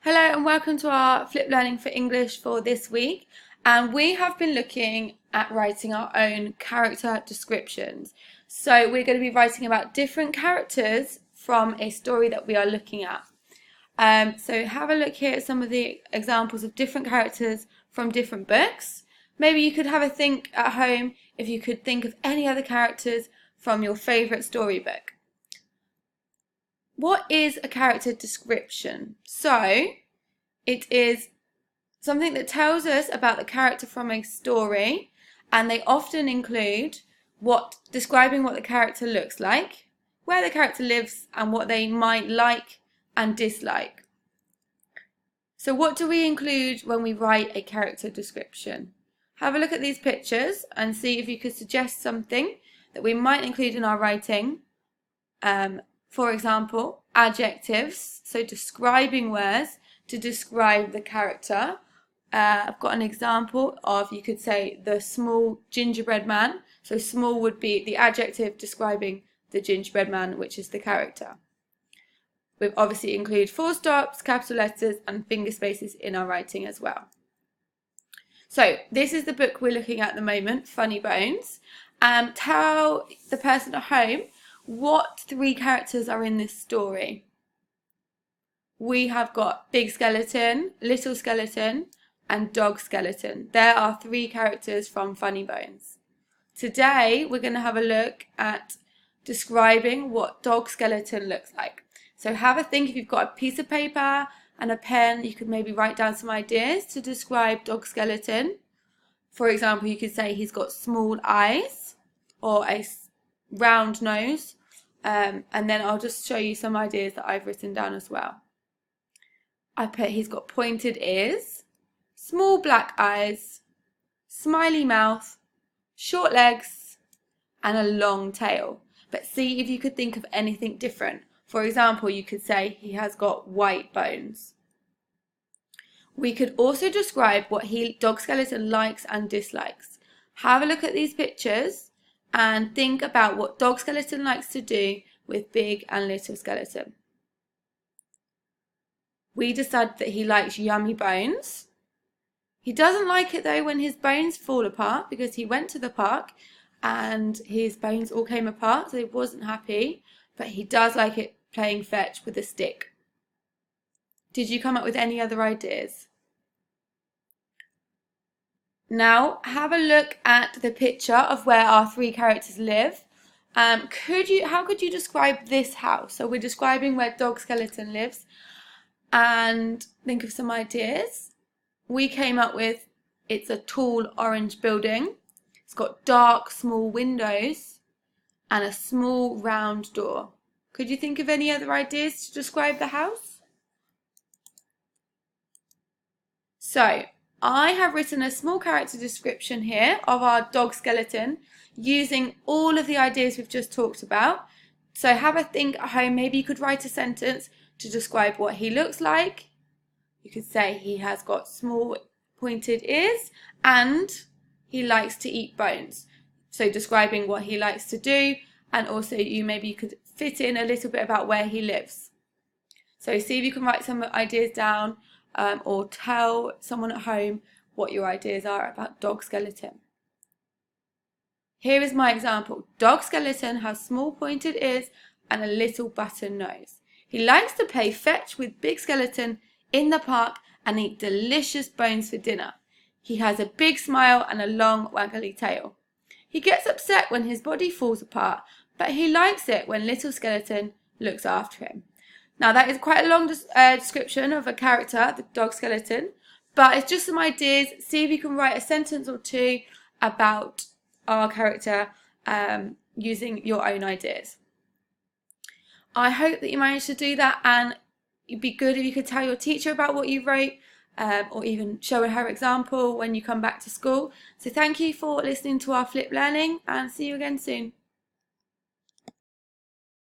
Hello and welcome to our Flip Learning for English for this week, and we have been looking at writing our own character descriptions. So we're going to be writing about different characters from a story that we are looking at. So have a look here at some of the examples of different characters from different books. Maybe you could have a think at home if you could think of any other characters from your favourite storybook. What is a character description? So it is something that tells us about the character from a story, and they often include describing what the character looks like, where the character lives, and what they might like and dislike. So what do we include when we write a character description? Have a look at these pictures and see if you could suggest something that we might include in our writing. For example, adjectives, so describing words to describe the character. I've got an example of, you could say, the small gingerbread man. So small would be the adjective describing the gingerbread man, which is the character. We obviously include full stops, capital letters and finger spaces in our writing as well. So this is the book we're looking at the moment, Funnybones. Tell the person at home what three characters are in this story. We have got Big Skeleton, Little Skeleton and Dog Skeleton. There are three characters from Funnybones. Today we're going to have a look at describing what Dog Skeleton looks like. So have a think. If you've got a piece of paper and a pen, you could maybe write down some ideas to describe Dog Skeleton. For example, you could say he's got small eyes or a round nose, and then I'll just show you some ideas that I've written down as well. I put he's got pointed ears, small black eyes, smiley mouth, short legs and a long tail. But see if you could think of anything different. For example, you could say he has got white bones. We could also describe what Dog Skeleton likes and dislikes. Have a look at these pictures and think about what Dog Skeleton likes to do with Big and Little Skeleton. We decided that he likes yummy bones. He doesn't like it though when his bones fall apart, because he went to the park and his bones all came apart, so he wasn't happy, but he does like it playing fetch with a stick. Did you come up with any other ideas? Now have a look at the picture of where our three characters live. How could you describe this house? So we're describing where Dog Skeleton lives, and think of some ideas. We came up with, it's a tall orange building. It's got dark small windows and a small round door. Could you think of any other ideas to describe the house? So I have written a small character description here of our Dog Skeleton using all of the ideas we've just talked about. So have a think at home. Maybe you could write a sentence to describe what he looks like. You could say he has got small pointed ears and he likes to eat bones. So describing what he likes to do, and also maybe you could fit in a little bit about where he lives. So see if you can write some ideas down, or tell someone at home what your ideas are about Dog Skeleton. Here is my example. Dog Skeleton has small pointed ears and a little button nose. He likes to play fetch with Big Skeleton in the park and eat delicious bones for dinner. He has a big smile and a long waggly tail. He gets upset when his body falls apart, but he likes it when Little Skeleton looks after him. Now that is quite a long description of a character, the Dog Skeleton, but it's just some ideas. See if you can write a sentence or two about our character using your own ideas. I hope that you managed to do that, and it'd be good if you could tell your teacher about what you wrote, or even show her example when you come back to school. So thank you for listening to our Flip Learning, and see you again soon.